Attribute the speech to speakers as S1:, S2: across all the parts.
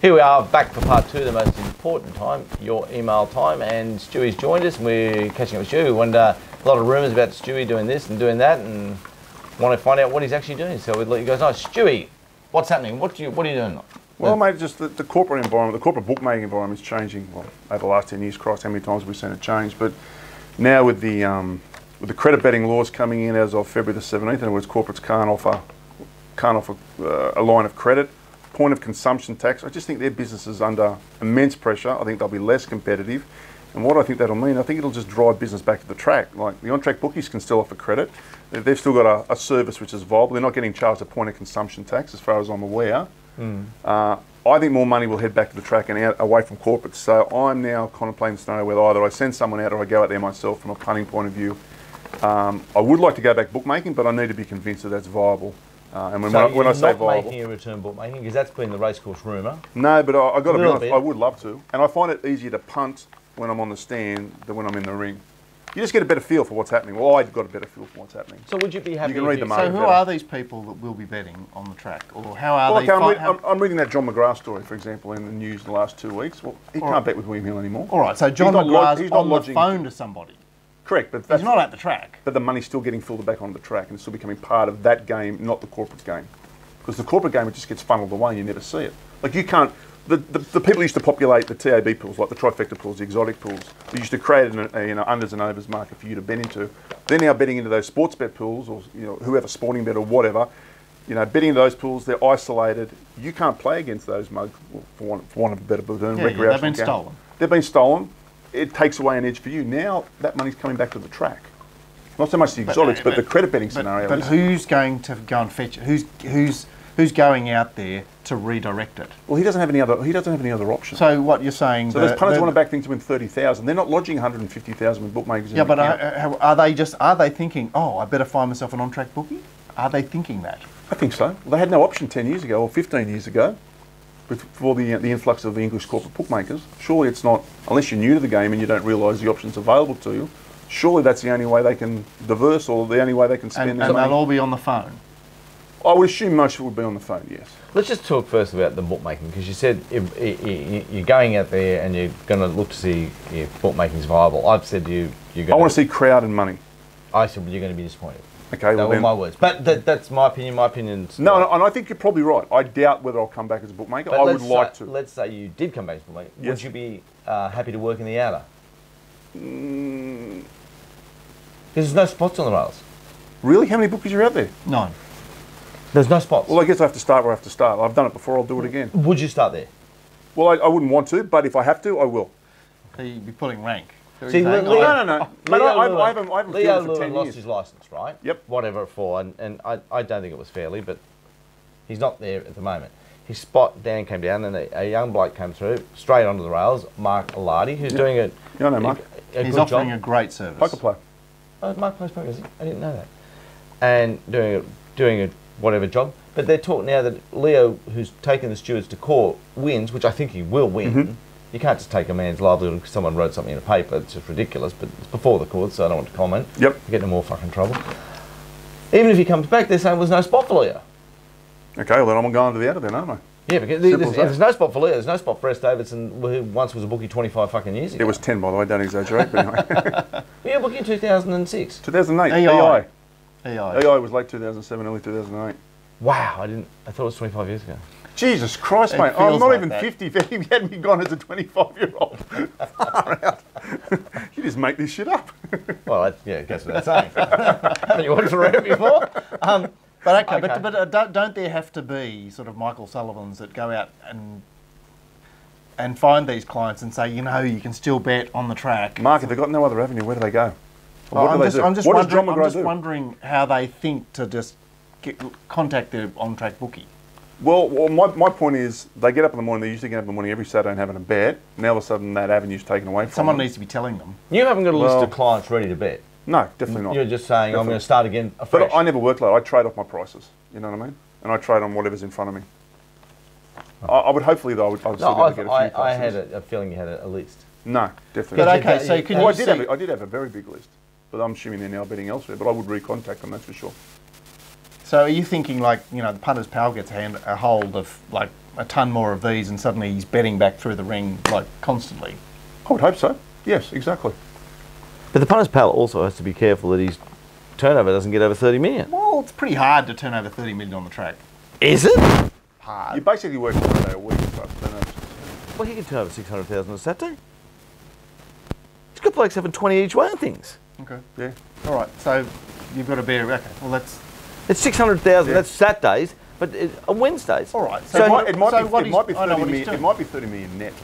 S1: Here we are back for part 2, the most important time, your email time, and Stewie's joined us and we're catching up with Stewie. We wondered a lot of rumours about Stewie doing this and doing that and want to find out what he's actually doing. So we'd let you guys know. Stewie, what's happening? What are you doing?
S2: Well, mate, just the corporate environment, the corporate bookmaking environment is changing. Well, over the last 10 years, Christ, how many times have we seen it change? But now with the credit betting laws coming in as of February the 17th, in other words, corporates can't offer a line of credit, point of consumption tax. I just think their business is under immense pressure. I think they'll be less competitive. And what I think that'll mean, I think it'll just drive business back to the track. Like the on-track bookies can still offer credit. They've still got a service which is viable. They're not getting charged a point of consumption tax as far as I'm aware. I think more money will head back to the track and out away from corporates. So I'm now contemplating the scenario where either I send someone out or I go out there myself from a punting point of view. I would like to go back bookmaking, but I need to be convinced that that's viable. And when I say viable,
S1: not making a return bookmaking, because that's been the racecourse rumour.
S2: No, but I got to be honest, I would love to, and I find it easier to punt when I'm on the stand than when I'm in the ring. You just get a better feel for what's happening. Well, I've got a better feel for what's happening.
S1: So would you be happy?
S2: You can read the market.
S3: So who are these people that will be betting on the track, or how are they?
S2: I'm reading that John McGrath story, for example, in the news in the last 2 weeks. Well, he can't bet with William Hill anymore.
S3: All right, so John McGrath's on the phone to somebody.
S2: Correct, but
S3: he's not at the track.
S2: But the money's still getting filtered back onto the track, and it's still becoming part of that game, not the corporate game. Because the corporate game, it just gets funneled away and you never see it. Like you can't, the people used to populate the TAB pools, like the trifecta pools, the exotic pools. They used to create an unders and overs market for you to bet into. They're now betting into those sports bet pools, or whoever, sporting bet or whatever. Betting into those pools, they're isolated. You can't play against those mugs, for want of a better term.
S3: Yeah, they've been stolen.
S2: They've been stolen. It takes away an edge for you. Now that money's coming back to the track. Not so much the exotics, but the credit betting scenario.
S3: But who's going to go and fetch it? Who's going out there to redirect it?
S2: Well, he doesn't have any other option.
S3: So what you're saying?
S2: So those punters want to back things to win 30,000. They're not lodging 150,000 with bookmakers.
S3: Yeah, but are they thinking? Oh, I better find myself an on-track bookie? Are they thinking that?
S2: I think so. Well, they had no option 10 years ago or 15 years ago, before the influx of the English corporate bookmakers. Surely it's not, unless you're new to the game and you don't realise the options available to you. Surely that's the only way they can diverse, or the only way they can spend their money.
S3: And they'll all be on the phone.
S2: I would assume most of it would be on the phone, yes.
S1: Let's just talk first about the bookmaking, because you said if you're going out there and you're going to look to see if bookmaking's viable. I've said you're going to...
S2: I want to see crowd and money.
S1: I said, well, you're going to be disappointed.
S2: Okay, well
S1: then... my words. But that's my opinion. My opinion's...
S2: No, and I think you're probably right. I doubt whether I'll come back as a bookmaker. I would like to.
S1: Let's say you did come back as a bookmaker.
S2: Yes.
S1: Would you be happy to work in the outer? Because there's no spots on the rails.
S2: Really? How many bookies are out there?
S3: 9.
S1: There's no spots.
S2: Well, I guess I have to start where I have to start. I've done it before, I'll do it again.
S1: Would you start there?
S2: Well, I wouldn't want to, but if I have to, I will.
S3: So you'd be pulling rank.
S1: See,
S2: no. Mate, I haven't
S1: Leo
S2: fielded for 10
S1: lost
S2: years.
S1: his licence, right?
S2: Yep.
S1: Whatever for, and I don't think it was fairly, but he's not there at the moment. His spot, Dan came down, and a young bloke came through, straight onto the rails, Mark Alardi, who's doing it.
S2: Yeah, I know Mark.
S3: He's offering a great service.
S2: Poker player.
S1: Oh, Mark plays poker, is he? I didn't know that. And doing a whatever job. But they're talking now that Leo, who's taken the stewards to court, wins, which I think he will win. You can't just take a man's livelihood because someone wrote something in a paper. It's just ridiculous, but it's before the court, so I don't want to comment.
S2: Yep.
S1: You get in more fucking trouble. Even if he comes back, they're saying there's no spot for Leo.
S2: Okay, well then I'm going to the outer then, aren't I?
S1: Yeah, because there's no spot for Leo. There's no spot for S. Davidson, who once was a bookie 25 fucking years ago.
S2: It was 10, by the way, don't exaggerate, but anyway.
S1: You were a bookie in 2006.
S2: 2008,
S3: AI.
S2: AI was late 2007, early 2008.
S1: Wow, I thought it was 25 years ago.
S2: Jesus Christ, mate. I'm not even 50 if you had me gone as a 25-year-old. Far out. You just make this shit up.
S1: Well, yeah, guess what that's saying. Haven't you worked for it before?
S3: But okay. But don't there have to be sort of Michael Sullivans that go out and find these clients and say, you can still bet on the track?
S2: Mark, if they've got no other avenue, where do they go?
S3: I'm just wondering how they think to just contact their on-track bookie.
S2: Well, my point is, they get up in the morning, they usually get up in the morning every Saturday and having a bet. Now all of a sudden that avenue's taken away from them.
S3: Someone needs to be telling them.
S1: You haven't got a list of clients ready to bet?
S2: No, definitely not.
S1: You're just saying, I'm going to start again afresh.
S2: But I never work like that. I trade off my prices, you know what I mean? And I trade on whatever's in front of me. I would hopefully, though, I would still be able to get a few customers.
S1: I had a feeling you had a list.
S2: No, definitely
S3: But
S2: not.
S3: okay, so could you see...
S2: I did have a very big list, but I'm assuming they're now betting elsewhere, but I would recontact them, that's for sure.
S3: So are you thinking like, the punter's pal gets a hold of like a ton more of these and suddenly he's betting back through the ring like constantly.
S2: I would hope so. Yes, exactly.
S1: But the punter's pal also has to be careful that his turnover doesn't get over 30 million.
S3: Well, it's pretty hard to turn over 30 million on the track.
S1: Is it?
S3: Hard.
S2: You basically work 1 day a week as far as turnovers.
S1: Well, he can turn over 600,000 on a Saturday. He's got blokes having 20 each way on things.
S3: Okay.
S2: Yeah.
S3: All right. So you've got to bear. Okay. Well, that's
S1: It's 600,000. That's Saturdays, but on Wednesdays.
S3: all right.
S1: So
S2: it might be 30 million.
S3: It
S2: It might be 30 million net.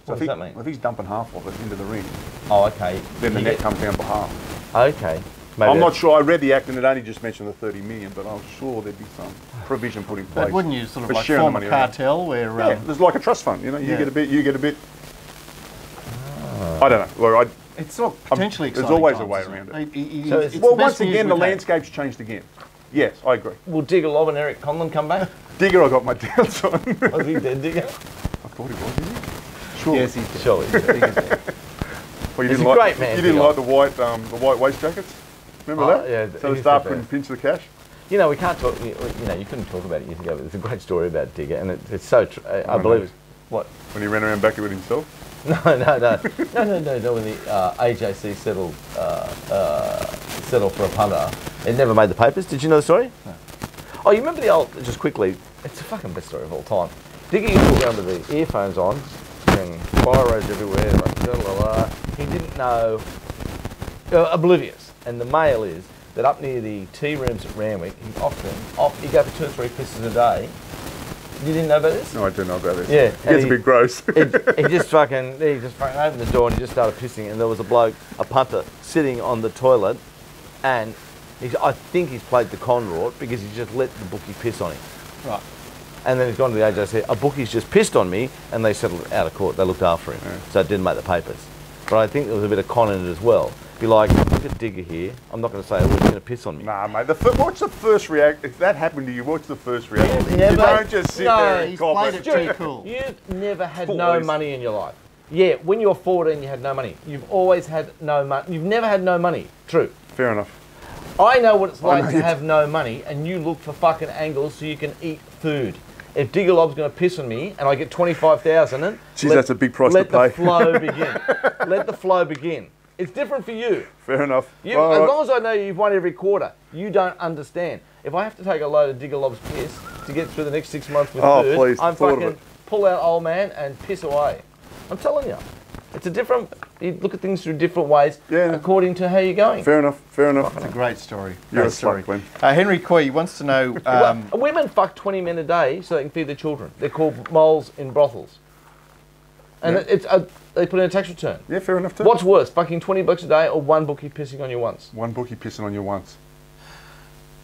S2: So
S1: What does that mean?
S2: If he's dumping half of it into the ring,
S1: Oh, okay.
S2: then the net comes down by half.
S1: Okay. Maybe
S2: I'm not
S1: that's-
S2: sure. I read the act and it only just mentioned the 30 million, but I'm sure there'd be some provision put in place.
S3: But wouldn't you sort of
S2: for
S3: like
S2: sharing the
S3: form a
S2: money around.
S3: cartel where?
S2: Yeah, there's like a trust fund. You know, you
S3: Yeah.
S2: get a bit, you get a bit. I don't know. Well,
S3: it's sort of potentially
S2: there's
S3: exciting.
S2: always a
S3: times,
S2: way
S3: isn't
S2: around
S3: it.
S1: So
S3: It's
S1: it's-
S3: the
S2: well,
S3: best
S2: once
S3: news
S2: again, the
S3: we've had.
S2: landscape's changed again. Yes, I agree.
S1: Will Digger Lob and Eric Conlon come back?
S2: Digger, I got my doubts on. I
S1: Was he dead, Digger?
S2: thought he was. Isn't he? Sure.
S3: Yes, he's dead.
S1: Surely. Digger's dead.
S2: Well, you
S1: He's
S2: didn't
S1: a
S2: like,
S1: great man,
S2: You didn't
S1: Digger.
S2: like the white waist jackets. Remember that?
S1: Yeah,
S2: So the
S1: he's
S2: staff
S1: the
S2: couldn't
S1: best.
S2: pinch the cash.
S1: You know, we can't talk. You know, you couldn't talk about it years ago, but it's a great story about Digger, and it's so. I believe it's what.
S2: When he ran around back with himself.
S1: No. When the AJC settled for a punter, it never made the papers. Did you know the story?
S3: No.
S1: Oh, you remember the old? Just quickly, it's the fucking best story of all time. Digger used to walk around with the earphones on, and fire roads everywhere. Like, blah, blah, blah. He didn't know. Oblivious. And the mail is that up near the tea rooms at Randwick, he go for 2 or 3 pisses a day. You didn't know about this?
S2: No, I didn't know about this.
S1: Yeah,
S2: It
S1: and
S2: gets a bit gross.
S1: he just fucking opened the door and he just started pissing, and there was a punter sitting on the toilet, and I think he's played the con rort because he just let the bookie piss on him.
S3: Right.
S1: And then he's gone to the AJC, a bookie's just pissed on me, and they settled it out of court. They looked after him, so it didn't make the papers. But I think there was a bit of con in it as well. Be like, look at Digger here. I'm not going to say, oh, he's going to piss on me.
S2: Nah, mate. What's the first react? If that happened to you, what's the first reaction?
S1: Yeah,
S2: You
S1: mate.
S2: don't just sit there and
S3: he's
S2: cop
S3: played
S2: it.
S3: it too cool.
S1: You've never had
S2: Always.
S1: no money in your life. Yeah, when you were 14, you had no money. You've always had no money. You've never had no money. True.
S2: Fair enough.
S1: I know what it's like
S2: know
S1: to
S2: you
S1: have no money, and you look for fucking angles so you can eat food. If Digger Lob's going to piss on me and I get 25,000,
S2: Jeez, that's a big price to pay.
S1: Let the flow begin. Let the flow begin. It's different for you.
S2: Fair enough.
S1: As long as I know you've won every quarter, you don't understand. If I have to take a load of Digger Lob's piss to get through the next 6 months with food,
S2: please,
S1: I'm
S2: thought of
S1: fucking
S2: it.
S1: pull out old man and piss away. I'm telling you. It's a different, you look at things through different ways according to how you're going.
S2: Fair enough. Fair enough.
S3: It's a great story.
S2: You're
S3: Great
S2: a
S3: story.
S2: slut, Glenn.
S3: Henry Coy wants to know.
S1: Women fuck 20 men a day so they can feed their children. They're called moles in brothels. And they put in a tax return.
S2: Yeah, fair enough too.
S1: What's worse, fucking $20 a day or one bookie pissing on you once?
S2: One bookie pissing on you once.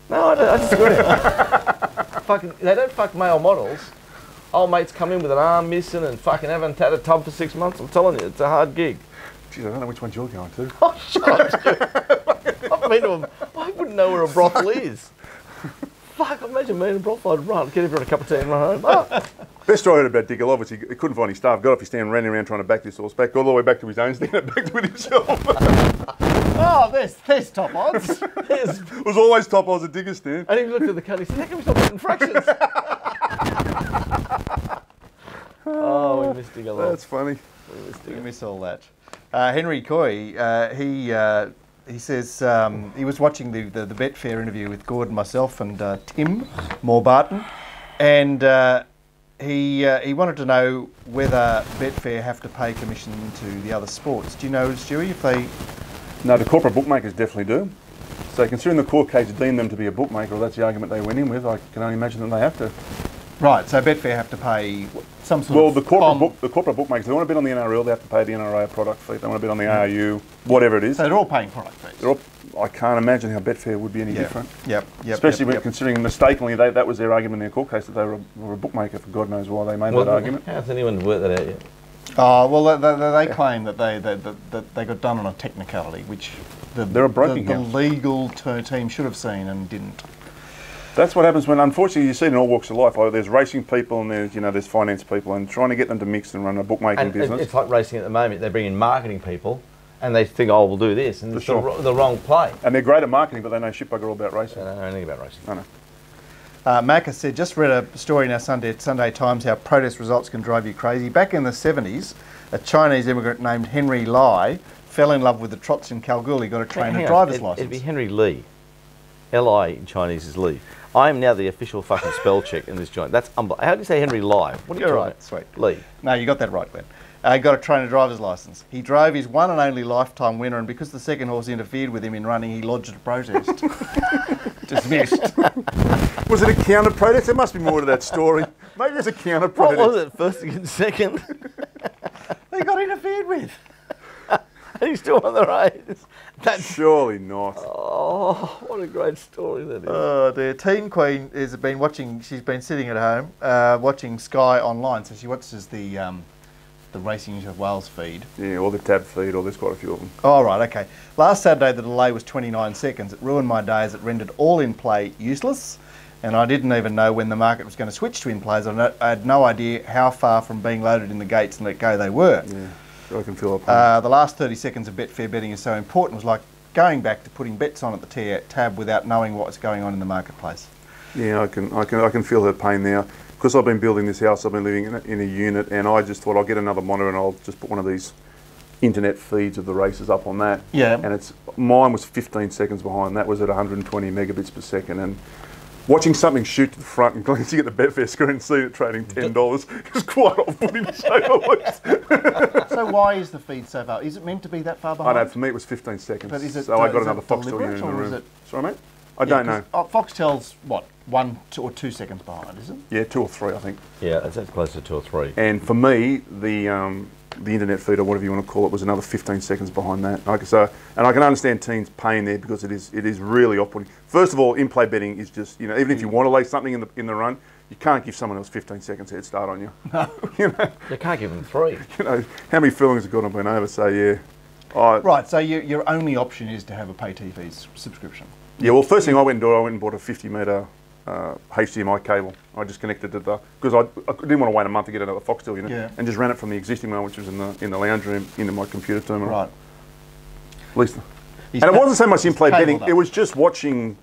S1: No, I disagree. Fucking, they don't fuck male models. Old mates come in with an arm missing and fucking haven't had a tub for 6 months. I'm telling you, it's a hard gig.
S2: Jeez, I don't know which ones you're going to.
S1: Oh, shut up. I've been to them. I wouldn't know where a brothel is. Fuck, imagine me in a brothel. I'd run, get everyone a cup of tea and run home. Oh.
S2: Best story I heard about Digger Lob was he couldn't find his staff, got off his stand, ran around trying to back this horse back, all the way back to his own stand and backed with himself.
S3: Oh, there's top odds.
S2: It was always top odds at Digger's stand.
S1: And he looked at the cut and he said, how come we stop getting fractions? Oh, we missed Digger Love.
S2: That's funny.
S3: We miss all that. Henry Coy, he says he was watching the Betfair interview with Gordon, myself, and Tim Moore-Barton, and he wanted to know whether Betfair have to pay commission to the other sports. Do you know, Stewie, if they...
S2: No, the corporate bookmakers definitely do. So considering the court case deemed them to be a bookmaker, or that's the argument they went in with, I can only imagine that they have to.
S3: Right, so Betfair have to pay some sort
S2: Well,
S3: of...
S2: the corporate bookmakers, they want to bid on the NRL, they have to pay the NRA product fee. They want to bid on the ARU, whatever it is.
S3: So they're all paying product fees.
S2: I can't imagine how Betfair would be any different.
S3: Yep.
S2: Especially when considering mistakenly that was their argument in their court case, that they were a bookmaker for God knows why they made that argument.
S1: How's anyone worked that out yet?
S3: Oh, well, they claim that they got done on a technicality, which
S2: They're a broking
S3: the
S2: house.
S3: legal team should have seen and didn't.
S2: That's what happens when, unfortunately, you see it in all walks of life. Like, there's racing people and there's finance people, and trying to get them to mix and run a bookmaking
S1: And
S2: business.
S1: it's like racing at the moment. They bring in marketing people and they think, oh, we'll do this. And it's the wrong play.
S2: And they're great at marketing, but they know shit bugger all about racing.
S1: I don't know anything about racing.
S2: I know.
S3: Mac has said, just read a story in our Sunday Times how protest results can drive you crazy. Back in the 70s, a Chinese immigrant named Henry Lai fell in love with the trots in Kalgoorlie, got a trainer driver's licence.
S1: It'd be Henry Lee. L-I in Chinese is Lee. I am now the official fucking spell check in this joint. That's unbelievable. How do you say Henry Lai? What are you
S3: right, sweet.
S1: Lee.
S3: No, you got that right, Glenn. He got a trainer driver's licence. He drove his one and only lifetime winner, and because the second horse interfered with him in running, he lodged a protest. Dismissed.
S2: Was it a counter protest? There must be more to that story. Maybe there's a counter protest.
S1: What was it? First against second?
S3: He got interfered with.
S1: And he's still on the race. That's
S2: surely not.
S1: Oh, what a great story that is.
S3: Oh dear. Teen Queen has been watching, she's been sitting at home watching Sky Online, so she watches the Racing New South Wales feed.
S2: Yeah, or the tab feed, or there's quite a few of them.
S3: Oh, right, okay. Last Saturday the delay was 29 seconds. It ruined my day as it rendered all in-play useless, and I didn't even know when the market was going to switch to in-plays. I had no idea how far from being loaded in the gates and let go they were.
S2: Yeah, I can feel it.
S3: The last 30 seconds of Betfair betting is so important. It was like going back to putting bets on at the tab without knowing what's going on in the marketplace.
S2: Yeah, I can feel her pain now. Because I've been building this house, I've been living in a unit, and I just thought I'll get another monitor and I'll just put one of these internet feeds of the races up on that.
S3: Yeah.
S2: And mine was 15 seconds behind. That was at 120 megabits per second. And watching something shoot to the front and glancing at the Betfair screen and seeing it trading $10 is quite off-putting to say the least.
S3: So why is the feed so far? Is it meant to be that far behind?
S2: I know, for me it was 15 seconds.
S3: But is it,
S2: so I got another Foxtel unit in the
S3: or
S2: room.
S3: is it,
S2: sorry, mate? I don't know.
S3: Foxtel's what, 1 or 2 seconds behind, is it?
S2: Yeah, 2 or 3, I think.
S1: Yeah, that's close to 2 or 3.
S2: And for me, the internet feed, or whatever you want to call it, was another 15 seconds behind that. And I can understand teens' pain there because it is really off-putting. First of all, in-play betting is just, even if you want to lay something in the run, you can't give someone else 15 seconds head start on you.
S3: No.
S1: You can't give them 3.
S2: How many fillings have gone been over? So yeah.
S3: Right. So your only option is to have a pay TV subscription.
S2: Yeah. Well, first thing I went and bought a 50-metre HDMI cable. I just connected it because I didn't want to wait a month to get another Foxtel unit, and just ran it from the existing one, which was in the lounge room, into my computer terminal.
S3: Right.
S2: At least. And it wasn't so much in-play betting. It was just watching,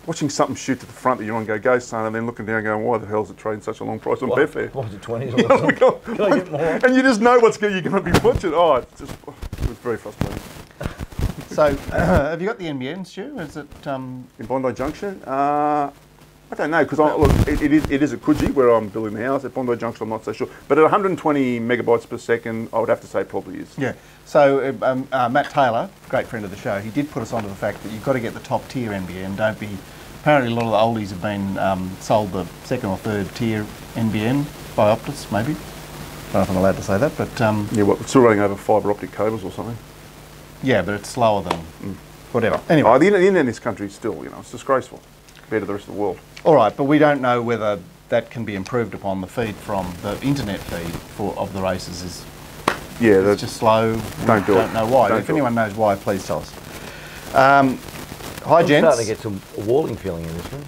S2: watching something shoot to the front that you're on, go son, and then looking down, going, why the hell is it trading such a long price on Betfair?
S1: What was it, 20s or something? Can I get more?
S2: And you just know you're going to be watching. It was very frustrating.
S3: So, have you got the NBN, Stu? Is it
S2: in Bondi Junction? I don't know, because it is at Coogee where I'm building the house. At Bondi Junction, I'm not so sure. But at 120 megabytes per second, I would have to say it probably is.
S3: Yeah. So Matt Taylor, great friend of the show, he did put us onto the fact that you've got to get the top tier NBN. Don't be. Apparently, a lot of the oldies have been sold the second or third tier NBN by Optus, maybe. I don't know if I'm allowed to say that, but
S2: yeah, it's still running over fibre optic cables or something.
S3: Yeah, but it's slower than whatever. Anyway,
S2: the internet in this country is still, it's disgraceful compared to the rest of the world.
S3: All right, but we don't know whether that can be improved upon. The feed from the internet feed of the races is it's just slow.
S2: Don't do it.
S3: Don't know why. If anyone knows why, please tell us. Hi, gents.
S1: I'm starting to get some walling feeling in this room.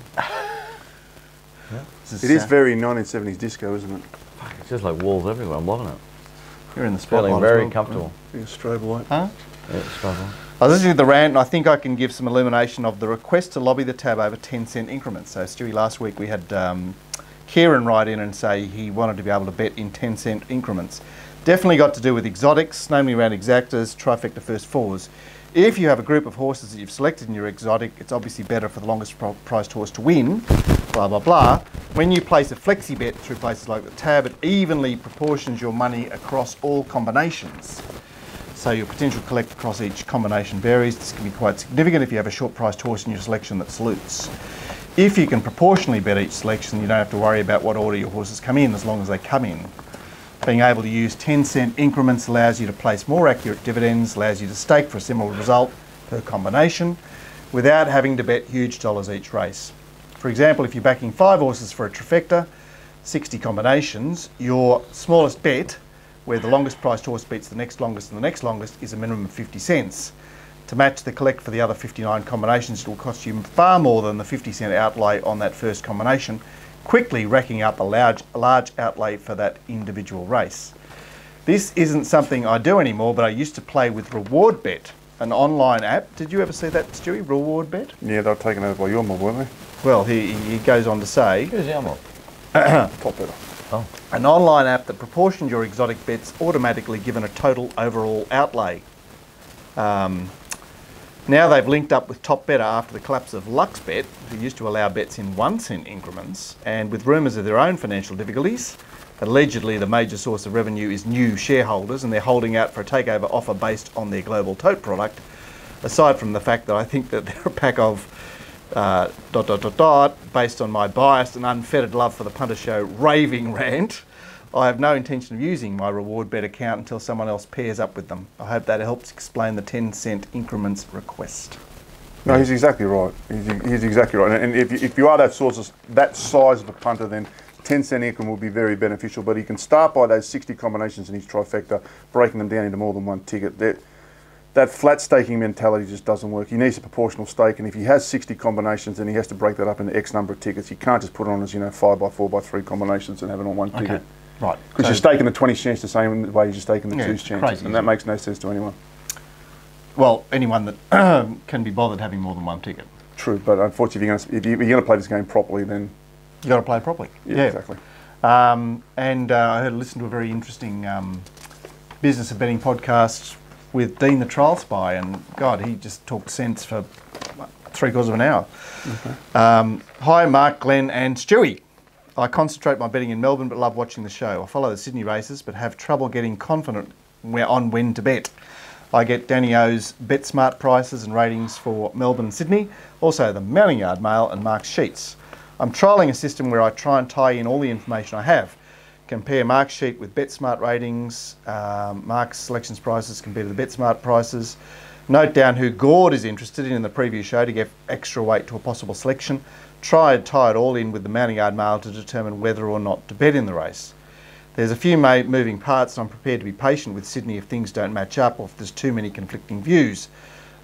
S2: It is very 1970s disco, isn't it?
S1: It's just like walls everywhere. I'm loving it.
S3: You're in the spotlight.
S1: Feeling very comfortable.
S2: Yeah, strobe light.
S3: Huh?
S1: Yeah, strobe.
S3: I was listening to the rant, and I think I can give some illumination of the request to lobby the tab over 10-cent increments. So, Stewie, last week we had Kieran write in and say he wanted to be able to bet in 10-cent increments. Definitely got to do with exotics, namely around exactas, trifecta first fours. If you have a group of horses that you've selected in your exotic, it's obviously better for the longest priced horse to win, blah, blah, blah. When you place a flexi bet through places like the tab, it evenly proportions your money across all combinations. So your potential collect across each combination varies. This can be quite significant if you have a short priced horse in your selection that salutes. If you can proportionally bet each selection, you don't have to worry about what order your horses come in as long as they come in. Being able to use 10-cent increments allows you to place more accurate dividends, allows you to stake for a similar result per combination without having to bet huge dollars each race. For example, if you're backing 5 horses for a trifecta, 60 combinations, your smallest bet, where the longest priced horse beats the next longest and the next longest, is a minimum of 50 cents. To match the collect for the other 59 combinations, it will cost you far more than the 50-cent outlay on that first combination, quickly racking up a large outlay for that individual race. This isn't something I do anymore, but I used to play with Reward Bet, an online app. Did you ever see that, Stewie, Reward Bet?
S2: Yeah, they were taken over by your mob, weren't they?
S3: well. He goes on to say,
S1: Who's the unlock?
S2: Top better.
S1: Oh.
S3: an online app that proportions your exotic bets automatically given a total overall outlay. Now they've linked up with Top Better after the collapse of LuxBet, who used to allow bets in 1 cent increments, and with rumours of their own financial difficulties. Allegedly, the major source of revenue is new shareholders, and they're holding out for a takeover offer based on their global tote product. Aside from the fact that I think that they're a pack of ... based on my biased and unfettered love for the punter show raving rant, I have no intention of using my reward bet account until someone else pairs up with them. I hope that helps explain the 10-cent increments request.
S2: No, he's exactly right. He's exactly right. And if you are that size of a punter, then 10-cent increment will be very beneficial. But he can start by those 60 combinations in his trifecta, breaking them down into more than one ticket. That flat staking mentality just doesn't work. He needs a proportional stake, and if he has 60 combinations, then he has to break that up into X number of tickets. You can't just put it on as 5x4x3 combinations and have it on one ticket.
S3: Right.
S2: Because you're staking the 20 chance the same way you're staking the 2's chances,
S3: crazy,
S2: and that makes no sense to anyone.
S3: Well, anyone that can be bothered having more than one ticket.
S2: True, but unfortunately, if you're going to play this game properly, then
S3: You got to play properly.
S2: yeah. Exactly.
S3: And I heard listened to a very interesting business of betting podcast with Dean the Trial Spy, and God, he just talked sense for 3/4 of an hour. Okay. Hi, Mark, Glenn, and Stewie. I concentrate my betting in Melbourne, but love watching the show. I follow the Sydney races, but have trouble getting confident on when to bet. I get Danny O's BetSmart prices and ratings for Melbourne and Sydney, also the Mounting Yard Mail and Mark's sheets. I'm trialling a system where I try and tie in all the information I have. Compare Mark's sheet with BetSmart ratings, Mark's selections prices compared to the BetSmart prices. Note down who Gord is interested in the preview show to give extra weight to a possible selection. Try and tie it all in with the Mounting Yard Mail to determine whether or not to bet in the race. There's a few moving parts, and I'm prepared to be patient with Sydney if things don't match up or if there's too many conflicting views.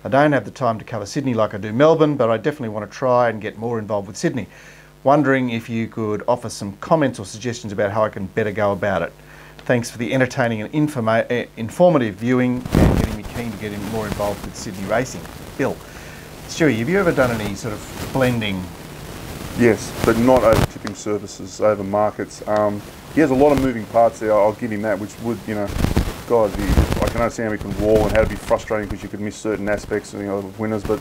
S3: I don't have the time to cover Sydney like I do Melbourne, but I definitely want to try and get more involved with Sydney. Wondering if you could offer some comments or suggestions about how I can better go about it. Thanks for the entertaining and informative viewing and getting me keen to get more involved with Sydney racing. Bill, Stewie, have you ever done any sort of blending?
S2: Yes, but not over tipping services, over markets. He has a lot of moving parts there. I'll give him that, which would, God, I can understand how he can wall and how to be frustrating because you could miss certain aspects of winners. But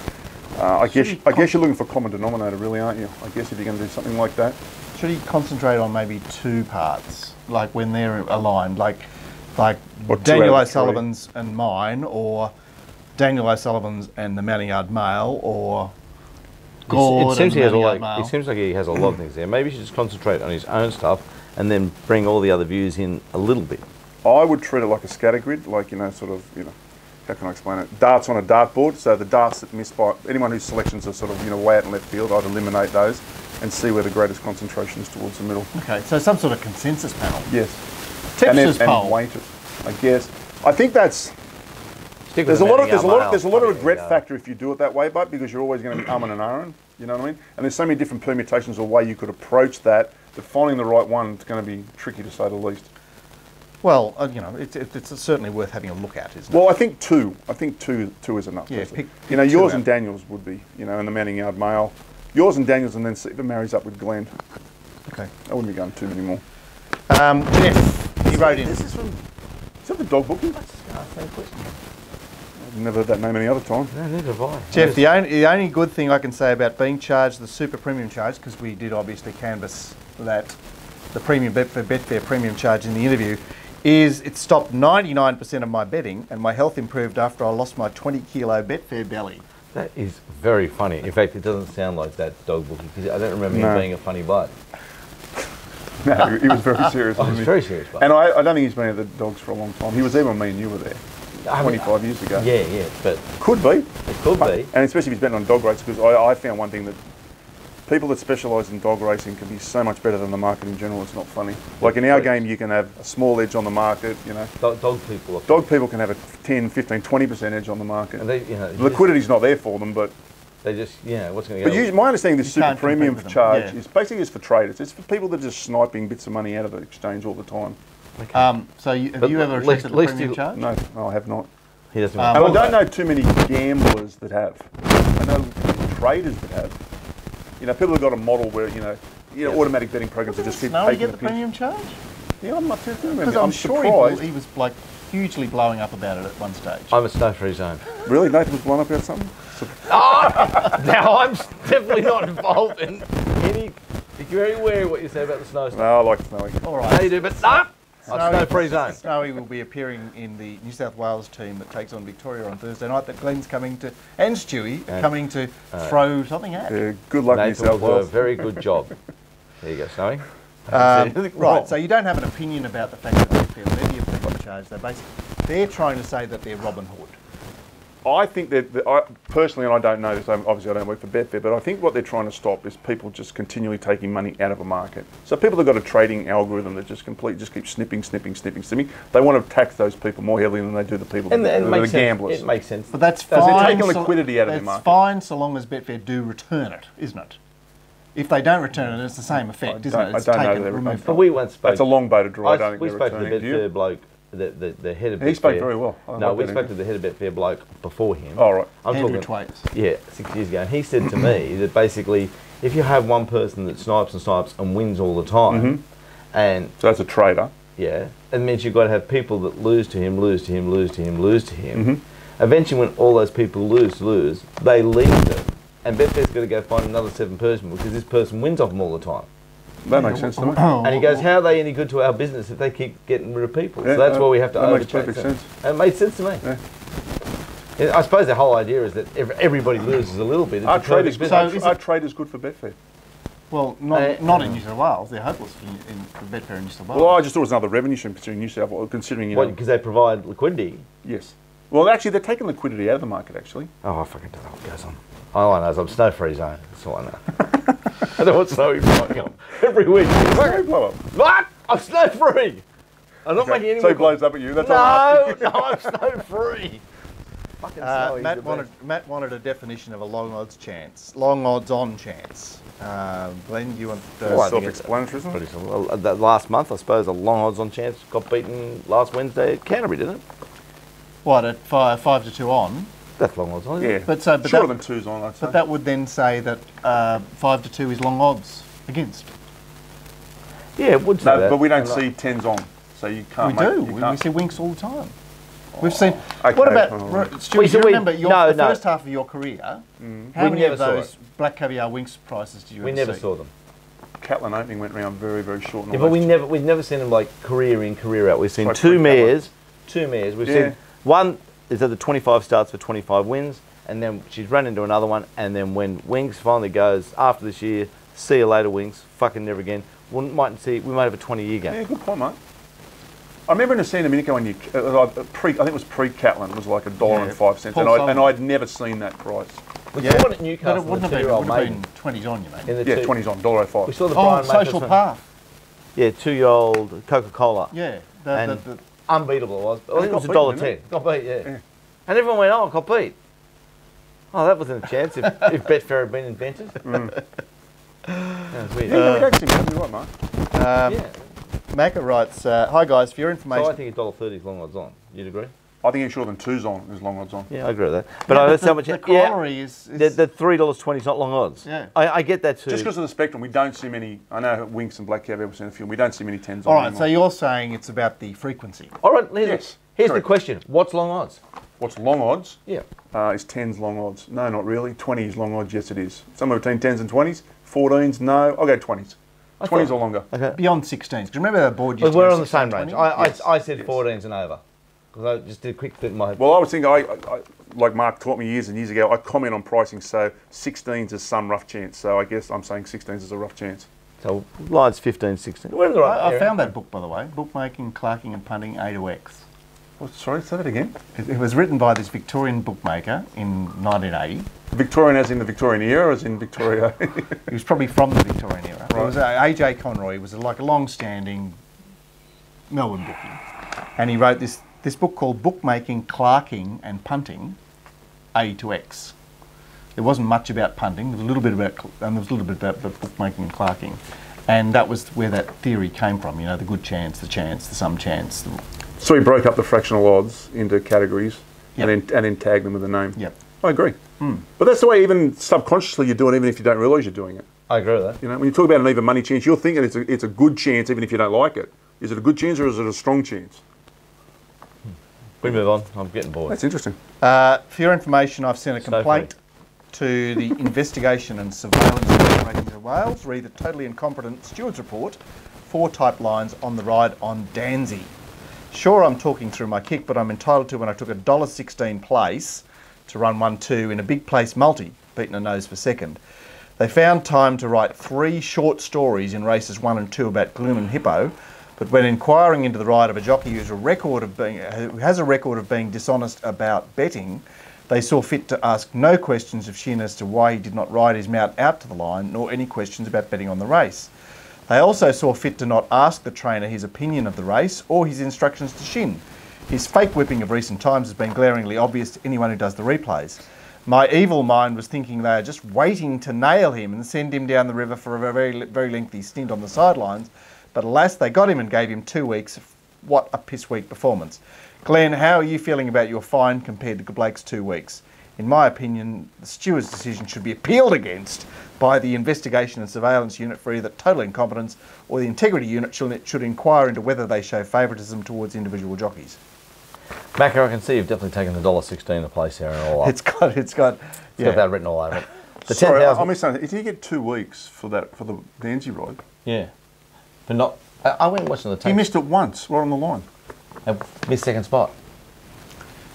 S2: I guess you're looking for a common denominator, really, aren't you? I guess if you're going to do something like that.
S3: Should he concentrate on maybe 2 parts, like when they're aligned, like Daniel O'Sullivan's and mine, or Daniel O'Sullivan's and the Mounting Yard Mail, or Gord
S1: it seems
S3: and the Mounting Yard Mail?
S1: It seems like he has a lot of things there. Maybe he should just concentrate on his own stuff and then bring all the other views in a little bit.
S2: I would treat it like a scatter grid, like, how can I explain it? Darts on a dartboard. So the darts that miss by anyone whose selections are sort of, way out in left field, I'd eliminate those and see where the greatest concentration is towards the middle.
S3: Okay, so some sort of consensus panel.
S2: Yes.
S3: Tipsters poll.
S2: And weight it, I guess. I think that's...
S1: Stick with
S2: There's
S1: the
S2: a lot
S1: Mounting Yard Mail.
S2: of regret factor if you do it that way, but because you're always going to be and ahhing, you know what I mean? And there's so many different permutations or way you could approach that finding the right one is going to be tricky to say the least.
S3: Well, it's certainly worth having a look at, isn't it?
S2: Well, I think two. I think two is enough.
S3: Yeah,
S2: pick
S3: out.
S2: yours and Daniel's would be, in the Mounting Yard Mail. Yours and Daniel's, and then see if it marries up with Glenn.
S3: Okay.
S2: I wouldn't be going too many more.
S3: Jeff, he wrote in.
S2: Is that the dog booking?
S1: Same question.
S2: I've never heard that name any other time.
S1: No, neither have I.
S3: Jeff, the only good thing I can say about being charged the super premium charge, because we did obviously canvass that, the premium Betfair premium charge in the interview, is it stopped 99% of my betting and my health improved after I lost my 20 kilo Betfair belly.
S1: That is very funny. In fact, it doesn't sound like that dog bookie because I don't remember him being a funny bloke.
S2: No, he was very serious.
S1: Oh, he was very serious.
S2: And I don't think he's been at the dogs for a long time. He was there when me and you were there. 25 years ago.
S1: Yeah, but...
S2: Could be.
S1: It could be.
S2: And especially if he's betting on dog races, because I found one thing that people that specialise in dog racing can be so much better than the market in general. It's not funny. Like in our game, you can have a small edge on the market,
S1: Dog people.
S2: Dog people can have a 10, 15, 20% edge on the market.
S1: And they,
S2: liquidity's not there for them, but...
S1: They just, what's going to go...
S2: But my understanding of this super premium charge
S3: yeah.
S2: is basically just for traders. It's for people that are just sniping bits of money out of the exchange all the time.
S3: Okay. So have you ever accepted the premium charge?
S2: No, I have not.
S1: He doesn't.
S2: And I don't know too many gamblers that have. I know traders that have. You know, people have got a model where, automatic betting programs are just keep
S3: No, you
S2: taking
S3: get
S2: the
S3: the
S2: pinch.
S3: premium charge?
S2: Yeah, I'm not too
S3: Because I'm sure he was like hugely blowing up about it at one stage.
S1: I'm a snow-free zone.
S2: Really? Nathan was blown up about something?
S1: Now I'm definitely not involved in any. Be very wary what you say about the snow stuff.
S2: No, I like Snowy.
S3: All right.
S1: No, you do, but no. I'm snow-free zone.
S3: Snowy will be appearing in the New South Wales team that takes on Victoria on Thursday night. That Glenn's coming to, and Stewie are coming to throw something at.
S2: Yeah, good luck, New
S1: Nathan
S2: South
S1: will do a
S2: Wales.
S1: very good job. There you go, Snowy.
S3: Right, so you don't have an opinion about the fact that they're levy a premium charge. They're trying to say that they're Robin Hood.
S2: I think that, personally, and I don't know this, obviously I don't work for Betfair, but I think what they're trying to stop is people just continually taking money out of a market. So people have got a trading algorithm that just keeps snipping. They want to tax those people more heavily than they do the people that are gamblers.
S1: It makes sense.
S3: But that's
S2: So
S3: fine.
S2: they're taking liquidity out of their market.
S3: That's fine so long as Betfair do return it, isn't it? If they don't return it, it's the same effect, isn't it? It's
S2: I don't know
S3: taken,
S2: that
S3: removed.
S1: But we once spoke.
S2: That's a long bow to draw. I don't think
S1: we
S2: they're
S1: spoke to the
S2: returning. Do you?
S1: Betfair bloke, the head of Betfair.
S2: He spoke very well.
S1: No, we spoke to the head of Betfair bloke before him.
S2: Oh, right.
S1: I'm
S3: Andrew
S1: talking.
S3: Twaits.
S1: Yeah, 6 years ago, and he said to me that basically, if you have one person that snipes and wins all the time, and
S2: So that's a trader.
S1: yeah, it means you've got to have people that lose to him. Eventually, when all those people lose, they leave them, and Betfair's got to go find another 7 person because this person wins off them all the time.
S2: That makes sense to me.
S1: And he goes, how are they any good to our business if they keep getting rid of people?
S2: Yeah,
S1: so that's why we have to
S2: that makes
S1: overchange
S2: perfect
S1: them.
S2: sense.
S1: And it made sense to me.
S2: Yeah.
S1: Yeah, I suppose the whole idea is that if everybody loses a little bit, it's
S2: Our
S1: a perfect business.
S3: is
S2: our trade is good for Betfair.
S3: Well, not in New South Wales. They're hopeless for Betfair in New South Wales.
S2: Well, I just thought it was another revenue stream considering New South Wales, considering,
S1: Because they provide liquidity.
S2: Yes. Well, actually, they're taking liquidity out of the market, actually.
S1: Oh, I fucking don't know what goes on. All I know is I'm snow-free zone. That's all I know. I know what's snowy blowing up every week.
S2: Snowy blow up.
S1: What? I'm snow-free. I'm not making any
S2: So he
S1: more.
S2: blows up at you. That's all I'm
S1: No, I'm snow-free. Fucking snowy.
S3: Matt wanted a definition of a long odds chance. Long odds on chance. Glenn, you want
S1: Well, I think
S2: self-explanatory, isn't it?
S1: Pretty simple. Well, that last month, I suppose, a long odds on chance got beaten last Wednesday at Canterbury, didn't it?
S3: what at 5 to 2 on?
S1: That's long odds on, isn't
S2: Yeah.
S1: it?
S3: But
S2: Shorter than 2's on, I'd say.
S3: But that would then say that 5 to 2 is long odds against.
S1: Yeah, it would say
S2: No,
S1: that.
S2: but we don't
S1: And
S2: see 10's on, so you can't
S3: We
S2: make...
S3: do.
S2: you
S3: We
S2: can't-
S3: see winks all the time. We've seen.
S2: okay,
S3: What about
S2: all right.
S3: Stu?
S1: Wait,
S3: Do
S1: so
S3: you
S1: we-
S3: remember
S1: no.
S3: the first half of your career? How
S1: We
S3: many
S1: never
S3: of
S1: saw
S3: those black caviar winks prices did you
S1: We
S3: ever
S1: never
S3: see?
S1: saw them.
S2: Catlin opening went round very, very short.
S1: Yeah, but we've never seen them like career in, career out. We've seen
S2: Like
S1: two
S2: Catlin.
S1: mares. We've
S2: Yeah.
S1: seen one is at the 25 starts for 25 wins, and then she's run into another one, and then when Winks finally goes after this year, see you later, Winks. Fucking never again. We might have a 20-year game.
S2: Yeah, good point, mate. I remember seeing a minute ago when I think it was pre-Catlin, it was like $1.05,
S3: Paul
S2: and
S3: Sullivan.
S2: I'd never seen that price.
S1: We
S3: Yeah.
S1: saw one at
S3: But
S1: Newcastle.
S3: it wouldn't have
S1: the
S3: been. It
S1: two-year-old
S3: would have
S1: maiden.
S3: been 20s on, you mean?
S1: In the
S2: Yeah,
S1: two-
S2: 20's on, $1.05.
S1: We saw the
S3: Oh,
S1: Brian
S3: social
S1: Matheson.
S3: path.
S1: Yeah, 2-year-old Coca-Cola.
S3: Yeah.
S1: And unbeatable it was. I think it was
S2: got
S1: $1.10.
S2: beaten, didn't
S1: Got beat, yeah.
S2: Yeah.
S1: And everyone went, oh, it got beat. Oh, that wasn't a chance if Betfair had been invented. That was weird.
S2: Yeah, no, we don't see that. You're right, mate.
S1: Yeah.
S3: Macca writes, hi guys, for your
S1: So
S3: information.
S1: I think $1.30 is long odds on. You'd agree?
S2: I think it's shorter than 2's on, is long odds on.
S1: Yeah, I agree with that. But I that's how much.
S3: the corollary is
S1: The $3.20 is not long odds.
S3: Yeah.
S1: I get that too.
S2: Just because of the spectrum, we don't see many. I know Winks and Black Cab ever seen a film. We don't see many 10's
S3: all
S2: on.
S3: right. So
S2: anymore.
S3: you're saying it's about the frequency.
S1: All right,
S2: Yes,
S1: here's the
S2: correct.
S1: question. What's long odds?
S2: What's long odds?
S1: Yeah.
S2: Is 10's long odds? No, not really. 20 is long odds. Yes, it is. Somewhere between 10's and 20's. 14's, no. I'll go 20's. 20's or longer.
S1: Okay.
S3: Beyond 16s. Do you remember that board?
S1: Well,
S3: used to
S1: we're
S3: go
S1: on the same
S3: 16,
S1: range.
S3: 20?
S1: I said 14s and over. Because I just did a quick flip in my head.
S2: Well, I was thinking, I like Mark taught me years and years ago, I comment on pricing, so 16's is some rough chance. So I guess I'm saying 16's is a rough chance.
S1: So lines 15, 16. We're in the right
S3: I
S1: area.
S3: found that book, by the way. Bookmaking, Clarking and Punting, A to X.
S2: Oh, sorry, say that again.
S3: It was written by this Victorian bookmaker in 1980.
S2: Victorian as in the Victorian era, or as in Victoria?
S3: He was probably from the Victorian era. It was A.J. Conroy. It was like a long-standing Melbourne bookie. And he wrote this book called Bookmaking, Clarking and Punting, A to X. There wasn't much about punting. There was a little bit about, and there was a little bit about bookmaking and clarking. And that was where that theory came from, you know, the good chance, the some chance.
S2: So he broke up the fractional odds into categories
S3: Yep.
S2: and then tagged them with a name.
S3: Yep.
S2: I agree. But that's the way even subconsciously you do it, even if you don't realise you're doing it.
S1: I agree with that.
S2: You know, when you talk about an even money chance, you're thinking it's a good chance even if you don't like it. Is it a good chance or is it a strong chance?
S1: We move on. I'm getting bored.
S2: That's interesting.
S3: For your information, I've sent a complaint to the Investigation and Surveillance Directorate of New South Wales. Read the totally incompetent steward's report. 4 type lines on the ride on Danzy. Sure, I'm talking through my kick, but I'm entitled to when I took a $1.16 place to run 1-2 in a big place multi, beating a nose for second. They found time to write 3 short stories in races 1 and 2 about Gloom and Hippo, but when inquiring into the ride of a jockey who has a record of being dishonest about betting, they saw fit to ask no questions of Shin as to why he did not ride his mount out to the line, nor any questions about betting on the race. They also saw fit to not ask the trainer his opinion of the race or his instructions to Shin. His fake whipping of recent times has been glaringly obvious to anyone who does the replays. My evil mind was thinking they are just waiting to nail him and send him down the river for a very, very lengthy stint on the sidelines, but alas, they got him and gave him 2 weeks. What a piss-weak performance. Glenn, how are you feeling about your fine compared to Blake's 2 weeks? In my opinion, the steward's decision should be appealed against by the Investigation and Surveillance Unit for either total incompetence, or the Integrity Unit should inquire into whether they show favouritism towards individual jockeys.
S1: Macca, I can see you've definitely taken the $1.16 a place here and all up.
S3: It's got
S1: got that written all over it. The
S2: Sorry,
S1: 10,000.
S2: I missed something. Did he get 2 weeks for the Danzy ride?
S1: Yeah, but not. I went and watched on the tape.
S2: He missed it once, right on the line.
S1: Missed second spot.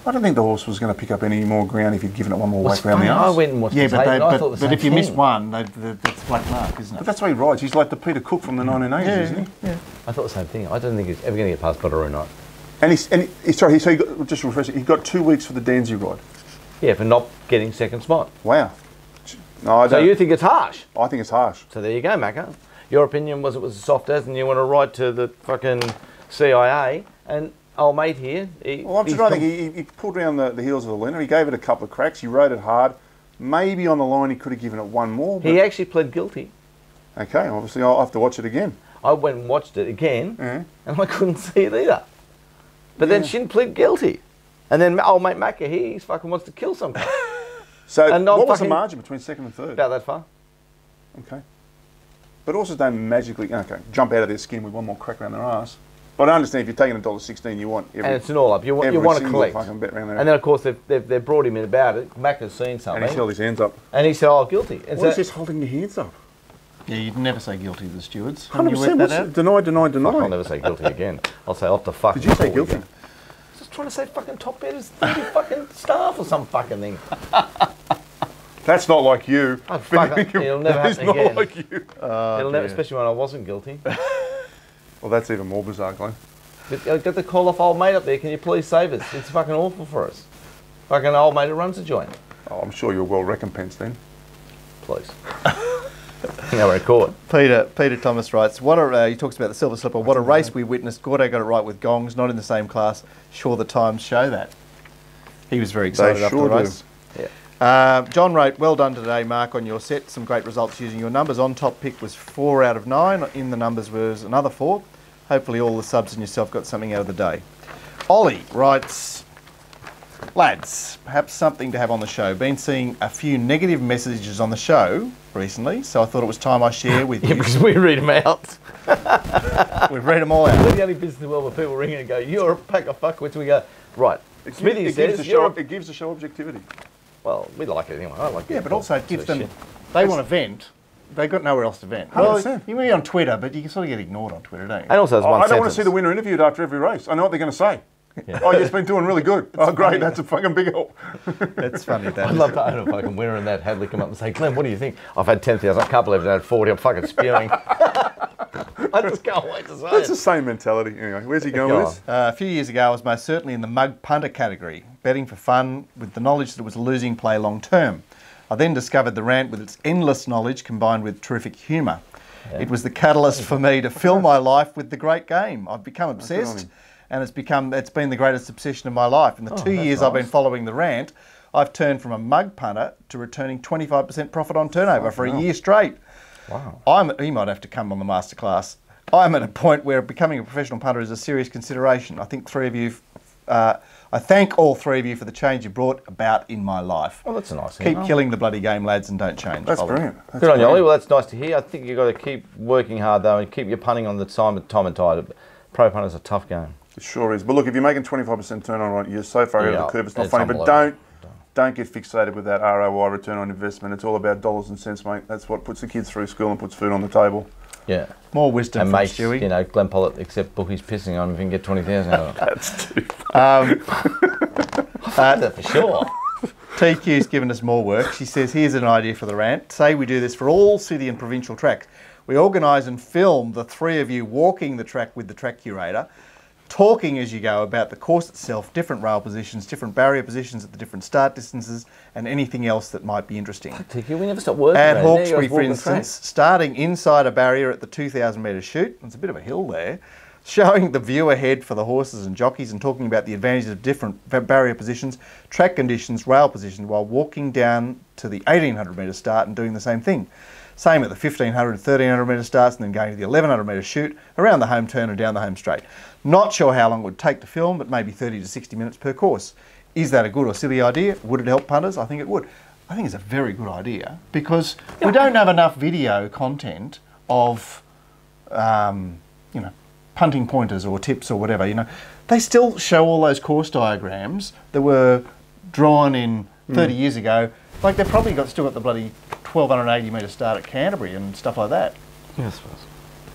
S2: I don't think the horse was going to pick up any more ground if he'd given it one more whack around the
S1: I
S2: arse.
S1: went and watched the tape, and I thought the same
S3: if you
S1: thing.
S3: miss one, that's black mark, isn't it?
S2: But that's why he rides. He's like the Peter Cook from the 1980s, isn't he?
S3: Yeah.
S1: I thought the same thing. I don't think he's ever going to get past Potter or not.
S2: And just to refresh it, he got 2 weeks for the Danzy ride.
S1: Yeah, for not getting second spot.
S2: Wow. No, I
S1: So
S2: don't.
S1: you think it's harsh?
S2: I think it's harsh.
S1: So there you go, Macca. Your opinion was it was soft as, and you want to write to the fucking CIA, and old mate here.
S2: Well, I'm just trying to think. He pulled around the heels of the winner. He gave it a couple of cracks. He rode it hard. Maybe on the line he could have given it one more. But
S1: He actually pled guilty.
S2: okay, obviously I'll have to watch it again.
S1: I went and watched it again,
S2: Yeah.
S1: and I couldn't see it either. But then Shin pled guilty. And then old mate Macca, he fucking wants to kill somebody.
S2: So
S1: And not
S2: what was the
S1: fucking-
S2: margin between second and third?
S1: About that far.
S2: Okay. But horses don't magically jump out of their skin with one more crack around their ass. But I understand if you're taking $1.16, you want every,
S1: And it's an all up. You want to
S2: single
S1: collect.
S2: fucking bet around there.
S1: And then, of course, they've brought him in about it. Macca's seen something.
S2: And he's held his hands up.
S1: And he said, oh, guilty. And
S2: What is this holding your hands up?
S3: Yeah, you'd never say guilty to the stewards. Haven't you
S2: 100%.
S3: worked
S2: What's
S3: that
S2: it?
S3: out?
S2: Deny, deny, deny.
S1: Fuck, I'll never say guilty again. I'll say off the fuck.
S2: Did you say guilty?
S1: Just trying to say fucking top betters, 30 fucking staff or some fucking thing.
S2: That's not like you.
S1: Oh, fuck it. It'll never
S2: That is
S1: happen
S2: not
S1: again.
S2: like you.
S1: It'll never, especially when I wasn't guilty.
S2: Well, that's even more bizarre, Glenn.
S1: But got the call off old mate up there. Can you please save us? It's fucking awful for us. Fucking old mate who runs the joint.
S2: Oh, I'm sure you're well recompensed then.
S1: Please. Now we're at court.
S3: Peter Thomas writes, he talks about the Silver Slipper. What a race we witnessed. Gordo got it right with Gongs, not in the same class. Sure, the times show that. He was very excited after the race.
S1: Yeah.
S3: John wrote, well done today, Mark, on your set. Some great results using your numbers. On top pick was 4 out of 9. In the numbers was another 4. Hopefully all the subs and yourself got something out of the day. Ollie writes, lads, perhaps something to have on the show. Been seeing a few negative messages on the show recently, so I thought it was time I share with
S1: Yeah,
S3: you.
S1: because we read them out.
S3: We've read them all
S1: We're
S3: out.
S1: the only business in the world where people ring in and go, you're a pack of fuckwits. We go, right. Smithy
S2: It
S1: says,
S2: gives the show objectivity.
S1: well, we like it anyway. I like it.
S3: Yeah, but also it gives them,
S1: Shit.
S3: they want to vent. They've got nowhere else to vent.
S2: 100%.
S3: You can be on Twitter, but you can sort of get ignored on Twitter, don't you?
S1: And also, there's one
S2: I don't want to
S1: sentence.
S2: see the winner interviewed after every race. I know what they're going to say.
S1: Yeah.
S2: Oh, you've been doing really good. Oh, great.
S3: funny.
S2: That's a fucking big help.
S3: It's funny, that.
S1: I'd love to own a fucking winner and that Hadley come up and say, Glenn, what do you think? I've had 10,000. I can't believe I've had 40. I'm fucking spewing. I just can't wait to say
S2: That's the
S1: it.
S2: same mentality. Anyway, where's he going
S1: Go
S2: with
S1: on.
S2: this?
S3: A few years ago, I was most certainly in the mug punter category, betting for fun with the knowledge that it was a losing play long term. I then discovered the RANT with its endless knowledge combined with terrific humour.
S1: Yeah.
S3: It was the catalyst for me to fill my life with the great game. I've become
S2: on
S3: obsessed,
S2: him.
S3: and it's been the greatest obsession of my life. In the 2
S1: that's
S3: years I've been
S1: nice.
S3: following the RANT, I've turned from a mug punter to returning 25% profit on turnover for a year straight.
S1: Wow.
S3: He might have to come on the masterclass. I'm at a point where becoming a professional punter is a serious consideration. I think 3 of you I thank all three of you for the change you brought about in my life.
S1: Well, that's a nice
S3: Keep
S1: email.
S3: killing the bloody game, lads, and don't change.
S2: That's
S3: Oliver.
S2: brilliant. That's
S1: Good on you, Ollie.
S2: brilliant.
S1: Well, that's nice to hear. I think you've got to keep working hard, though, and keep your punting on the time and tide. Pro punter's a tough game.
S2: It sure is. But look, if you're making 25% turn on right, you're so far ahead of the curve, it's not
S1: it's
S2: funny. But
S1: unbelievable.
S2: don't get fixated with that ROI, return on investment. It's all about dollars and cents, mate. That's what puts the kids through school and puts food on the table.
S1: Yeah.
S3: More wisdom
S1: And
S3: from
S1: makes,
S3: Stewie.
S1: you know, Glenn Pollitt, except bookies pissing on him, if he can get 20,000 out of it.
S2: That's too
S1: That's for sure.
S3: TQ's given us more work. She says, here's an idea for the rant. Say we do this for all city and provincial tracks. We organise and film the three of you walking the track with the track curator, talking as you go about the course itself, different rail positions, different barrier positions at the different start distances, and anything else that might be interesting.
S1: TQ, we never stop working.
S3: At
S1: around there. You
S3: Hawkesbury,
S1: guys
S3: for
S1: walk the
S3: instance, starting inside a barrier at the 2,000 metre chute, it's a bit of a hill there, showing the view ahead for the horses and jockeys and talking about the advantages of different barrier positions, track conditions, rail positions, while walking down to the 1,800 metre start and doing the same thing. Same at the 1,500 and 1,300 metre starts, and then going to the 1,100 metre chute, around the home turn and down the home straight. Not sure how long it would take to film, but maybe 30 to 60 minutes per course. Is that a good or silly idea? Would it help punters? I think it would. I think it's a very good idea because we don't have enough video content of, you know, punting pointers or tips or whatever. You know, they still show all those course diagrams that were drawn in 30 years ago. Like they've probably still got the bloody 1,280 metre start at Canterbury and stuff like that.
S1: Yes,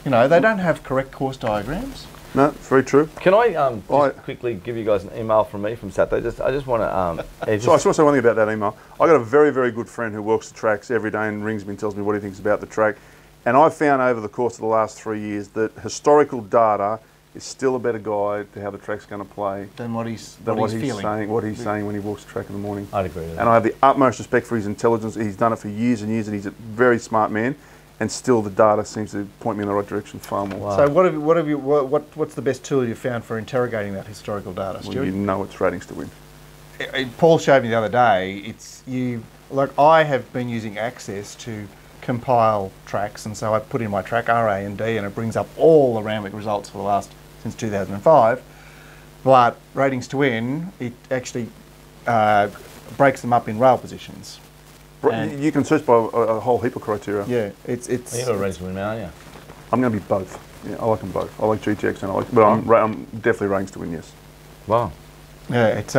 S3: You know, they don't have correct course diagrams.
S2: No, it's very true.
S1: Can I just quickly give you guys an email from me from Saturday? I just want to...
S2: So I just want to say one thing about that email. I got a very, very good friend who walks the tracks every day and rings me and tells me what he thinks about the track. And I've found over the course of the last 3 years that historical data is still a better guide to how the track's going to play
S3: Than what he's
S2: feeling.
S3: feeling.
S2: What he's saying when he walks the track in the morning.
S1: I'd agree with that.
S2: And I have the utmost respect for his intelligence. He's done it for years and years, and he's a very smart man. And still, the data seems to point me in the right direction far more.
S1: Wow.
S3: So what's the best tool you've found for interrogating that historical data,
S2: Well,
S3: Stuart?
S2: you know it's ratings to win.
S3: Paul showed me the other day. I have been using Access to compile tracks, and so I put in my track RANT, and it brings up all the Randwick results for the last since 2005. But ratings to win, it actually breaks them up in rail positions. And
S2: You can search by a whole heap of criteria.
S3: yeah, it's.
S1: You're not a race win, aren't you?
S2: I'm going to be both. Yeah, I like them both. I like GTX and I like, but I'm definitely ratings to win. Yes.
S1: Wow.
S3: Yeah, it's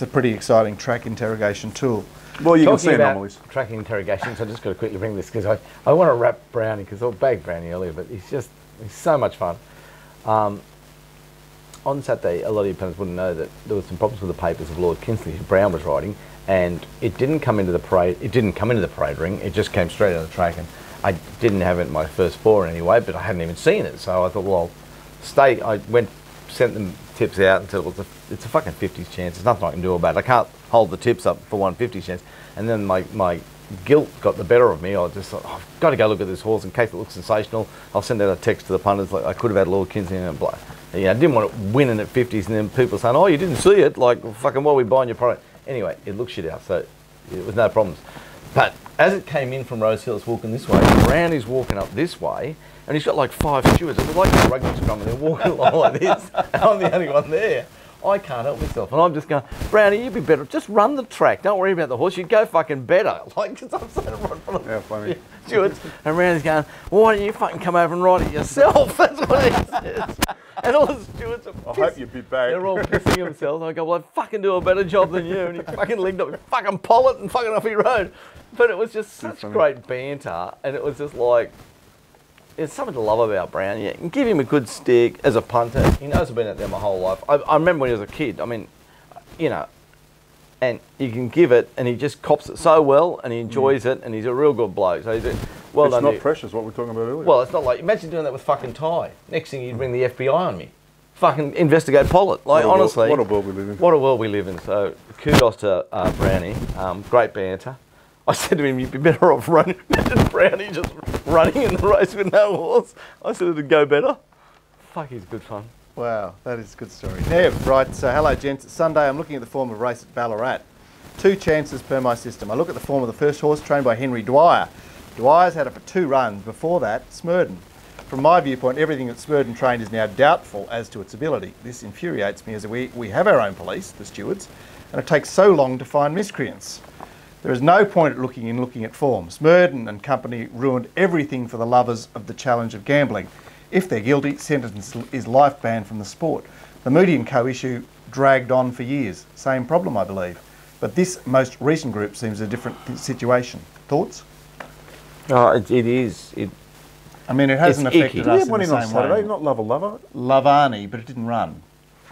S3: a pretty exciting track interrogation tool.
S2: Well, you can
S1: Talking
S2: see
S1: about
S2: anomalies.
S1: tracking interrogations, I just got to quickly bring this because I want to wrap Brownie because I bagged Brownie earlier, but he's so much fun. On Saturday, a lot of you punters wouldn't know that there was some problems with the papers of Lord Kinsley, who Brown was riding, and it didn't come into the parade. It didn't come into the parade ring. It just came straight out of the track, and I didn't have it in my first four anyway, but I hadn't even seen it. So I thought, well, I sent them tips out and said, well, it's a fucking 50s chance. There's nothing I can do about it. I can't hold the tips up for 150 chance. And then my guilt got the better of me. I just thought, I've got to go look at this horse in case it looks sensational. I'll send out a text to the punters like I could have had Lord Kinsley and blah. You know, I didn't want it winning at 50s and then people saying, oh, you didn't see it. Like, well, fucking, what are we buying your product? Anyway, it looked shit out, so it was no problems. But as it came in from Rose Hill, it's walking this way. Brownie's walking up this way, and he's got like 5 stewards. It was like a rugby scrum, and they're walking along like this, and I'm the only one there. I can't help myself, and I'm just going, Brownie, you'd be better. Just run the track. Don't worry about the horse. You'd go fucking better. Like, because I'm saying right in front of
S2: Yeah, funny.
S1: stewards, and Brownie's going, well, why don't you fucking come over and ride it yourself? That's what he says. And all the stewards are
S2: I hope you bit back.
S1: They're all pissing themselves. I go, well, I'd fucking do a better job than you. And he fucking legged up, fucking Pollitt and fucking off he rode. But it was just such great banter, and it was just like, there's something to love about Brown. Yeah, and give him a good stick as a punter. He knows I've been out there my whole life. I remember when he was a kid. I mean, you know, and you can give it, and he just cops it so well, and he enjoys it, and he's a real good bloke. So he's well
S2: It's
S1: done.
S2: not precious, what we were talking about earlier.
S1: Well, it's not like, imagine doing that with fucking Ty. Next thing you'd bring the FBI on me. Fucking investigate Pollitt. Like, honestly.
S2: What a world we live in.
S1: What a world we live in. So kudos to Brownie. Great banter. I said to him, you'd be better off running. Imagine Brownie just running in the race with no horse. I said it'd go better. Fuck, he's good fun.
S3: Wow, that is a good story. Nev writes, hello gents, it's Sunday. I'm looking at the form of race at Ballarat. 2 chances per my system. I look at the form of the first horse trained by Henry Dwyer. Dwyer's had it for 2 runs. Before that, Smurden. From my viewpoint, everything that Smurden trained is now doubtful as to its ability. This infuriates me as we have our own police, the stewards, and it takes so long to find miscreants. There is no point at looking at form. Smurden and company ruined everything for the lovers of the challenge of gambling. If they're guilty, sentence is life ban from the sport. The Moody and Co issue dragged on for years. Same problem, I believe. But this most recent group seems a different situation. Thoughts?
S1: It is.
S3: I mean, it hasn't
S1: It's
S3: affected
S1: icky.
S3: us
S2: Yeah,
S3: in
S2: one
S3: the
S2: in on
S3: same
S2: Saturday,
S3: way.
S2: not Lover.
S3: Lavani, but it didn't run.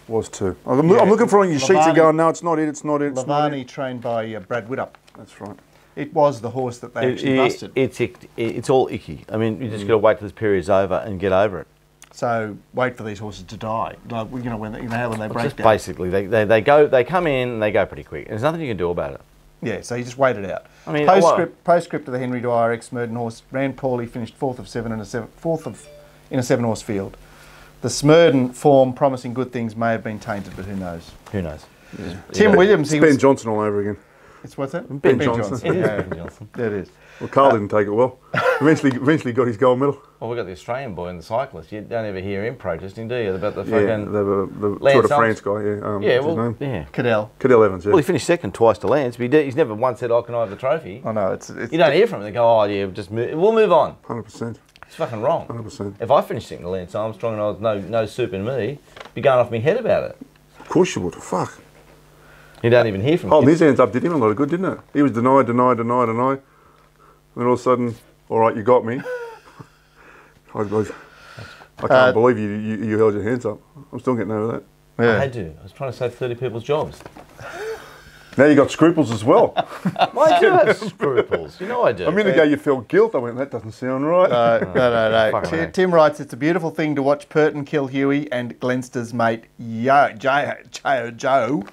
S2: Was too. I'm looking for it on your sheets and going, no, it's not it, it's not it, it's not
S3: Lavani
S2: it.
S3: trained by Brad Whittup.
S2: That's right.
S3: It was the horse that they actually busted.
S1: It's all icky. I mean, you just got to wait till this period's over and get over it.
S3: So wait for these horses to die. Like, you know, when they break
S1: Just
S3: down.
S1: basically, they come in and they go pretty quick. There's nothing you can do about it.
S3: Yeah, so you just wait it out.
S1: I mean,
S3: Postscript of the Henry Dwyer ex-Smurden horse ran poorly, finished fourth in a 7-horse field. The Smurden form promising good things may have been tainted, but who knows?
S1: Who knows?
S2: Yeah.
S3: Tim Williams,
S2: Ben Johnson all over again.
S3: It's what's that?
S2: Ben Johnson.
S1: It is
S3: Yeah,
S1: Ben Johnson.
S3: there it is.
S2: Well, Carl didn't take it well. Eventually got his gold medal.
S1: Well, we've got the Australian boy and the cyclist. You don't ever hear him protesting, do you? About the
S2: Yeah,
S1: fucking...
S2: the
S1: Lance
S2: Tour de
S1: Armstrong.
S2: France guy, yeah.
S1: Yeah,
S2: what's his
S1: well,
S2: name?
S1: yeah.
S3: Cadell.
S2: Evans, yeah.
S1: Well, he finished second twice to Lance, but he's never once said, "Oh, can I have the trophy?"
S3: Oh no, it's
S1: You don't hear from him. They go, "Oh, yeah, we'll move on."
S2: 100%.
S1: It's fucking wrong.
S2: 100%.
S1: If I finished second to Lance Armstrong and I was no soup in me, be going off my head about it.
S2: Of course you would. Fuck.
S1: You don't even hear from him.
S2: Holding his hands up did him a lot of good, didn't it? He was denied. And then all of a sudden, all right, you got me. I can't believe you held your hands up. I'm still getting over that.
S3: Yeah.
S1: I had to. I was trying to save 30 people's jobs.
S2: Now you got scruples as well.
S1: I do have scruples. You know I do.
S2: A minute ago you felt guilt. I went, that doesn't sound right.
S3: No.
S1: Fucking hell.
S3: Tim writes, it's a beautiful thing to watch Purton kill Huey and Glenster's mate Joe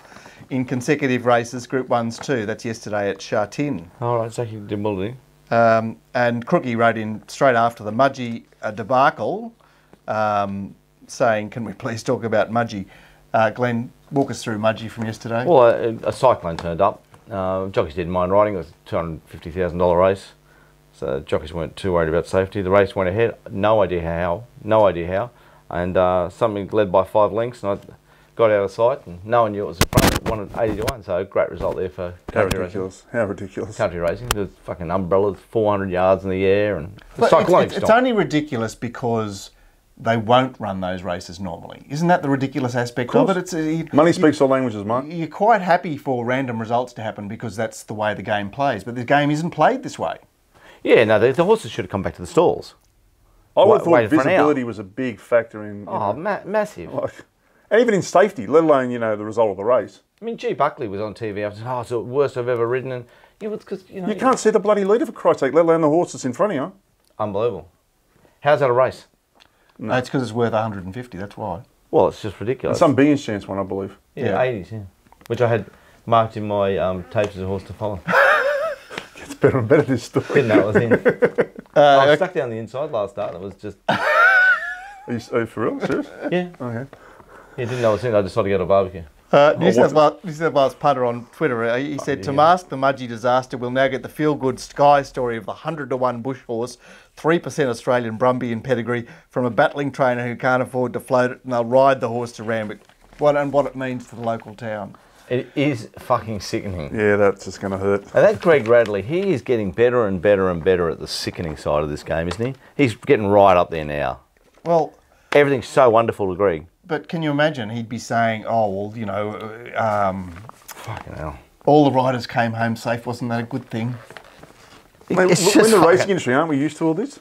S3: in consecutive races, Group 1s too. That's yesterday at Shartin.
S1: All right, Zachy did well, did he?
S3: And Crookie wrote in straight after the Mudgee debacle, saying, can we please talk about Mudgee? Glenn, walk us through Mudgee from yesterday.
S1: Well, a cyclone turned up. Jockeys didn't mind riding. It was a $250,000 race. So jockeys weren't too worried about safety. The race went ahead. No idea how. And something led by 5 lengths, and I got out of sight, and no one knew it was in front. Won at 80 to 1. So great result there for country racing.
S2: How ridiculous.
S1: Country racing. There's fucking umbrellas, 400 yards in the air, and
S3: But
S1: cyclonic
S3: it's
S1: storm.
S3: only ridiculous because they won't run those races normally. Isn't that the ridiculous aspect of it?
S2: Money speaks all languages, Mark.
S3: You're quite happy for random results to happen because that's the way the game plays, but the game isn't played this way.
S1: Yeah, no, the horses should have come back to the stalls.
S2: I would have
S1: Waited
S2: thought
S1: for an hour.
S2: visibility was a big factor in...
S1: Oh, massive.
S2: and even in safety, let alone, the result of the race.
S1: I mean, G. Buckley was on TV after, oh, it's the worst I've ever ridden. And yeah, it's because,
S2: You can't see the bloody leader, for Christ's sake, let alone the horse that's in front of you.
S1: Unbelievable. How's that a race?
S3: No, it's because it's worth 150, that's why.
S1: Well, it's just ridiculous.
S2: Some billions chance one, I believe.
S1: Yeah, 80s, yeah. Which I had marked in my tapes as a horse to follow.
S2: It's better and better, this story.
S1: Didn't know it was in. I was stuck down the inside last start and it was just...
S2: Are you for real? Serious?
S1: Yeah.
S2: Okay.
S1: Yeah, didn't know it was in. I decided to go to a barbecue.
S3: New South Wales punter on Twitter, he said, to mask the Mudgee disaster, we'll now get the feel-good Sky story of the 100 to 1 bush horse, 3% Australian Brumbian pedigree, from a battling trainer who can't afford to float it, and they'll ride the horse to Randwick. What it means to the local town.
S1: It is fucking sickening.
S2: Yeah, that's just going to hurt.
S1: And that Greg Radley, he is getting better and better and better at the sickening side of this game, isn't he? He's getting right up there now.
S3: Well...
S1: Everything's so wonderful to Greg.
S3: But can you imagine, he'd be saying, oh, well,
S1: Fucking hell.
S3: all the riders came home safe, wasn't that a good thing?
S2: Mate, we're in the racing industry, aren't we used to all this?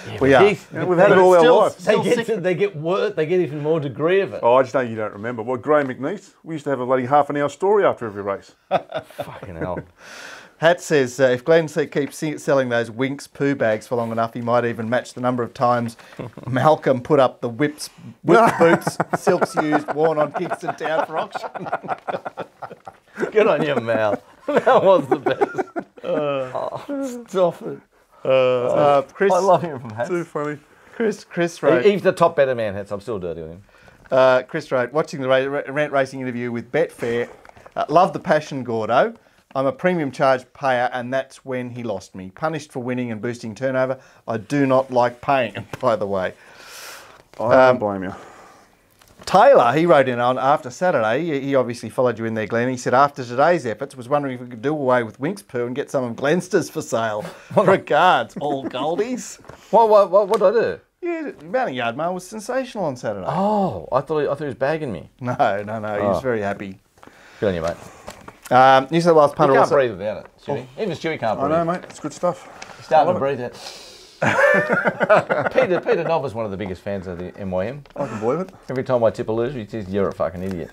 S1: Yeah,
S3: We are.
S2: We've had it all our life.
S1: They get worse. They get even more degree of it.
S2: Oh, I just know you don't remember. Well, Graham McNeese, we used to have a bloody half-an-hour story after every race.
S1: Fucking hell.
S3: Hat says if Glenn keeps selling those Winks poo bags for long enough, he might even match the number of times Malcolm put up the whip boots Silks used worn on Kingston Town for auction.
S1: Good on you, Mal. That was the best. Stop it.
S3: Chris,
S1: I love hearing from Hats.
S2: Too funny.
S3: Chris wrote.
S1: He's the top better man, Hats. I'm still dirty with him.
S3: Chris wrote, watching the Rant Racing interview with Betfair, love the passion, Gordo. I'm a premium charge payer, and that's when he lost me. Punished for winning and boosting turnover. I do not like paying him, by the way.
S2: I don't blame you.
S3: Taylor, he wrote in on after Saturday. He obviously followed you in there, Glenn. He said, after today's efforts, was wondering if we could do away with Winks Poo and get some of Glenster's for sale. Regards, old goldies.
S1: What did I do?
S3: Yeah, Mounting Yard Mail was sensational on Saturday.
S1: Oh, I thought he was bagging me.
S3: No. He was very happy.
S1: Good on you, mate.
S3: New South Wales punter
S1: You can't
S3: also...
S1: breathe without it, Stewie. Even Stewie can't breathe.
S2: I know, mate. It's good stuff.
S1: He's starting to breathe out. Peter Knob is one of the biggest fans of the MYM.
S2: I can believe it.
S1: Every time I tip a loser, he says, "You're a fucking idiot."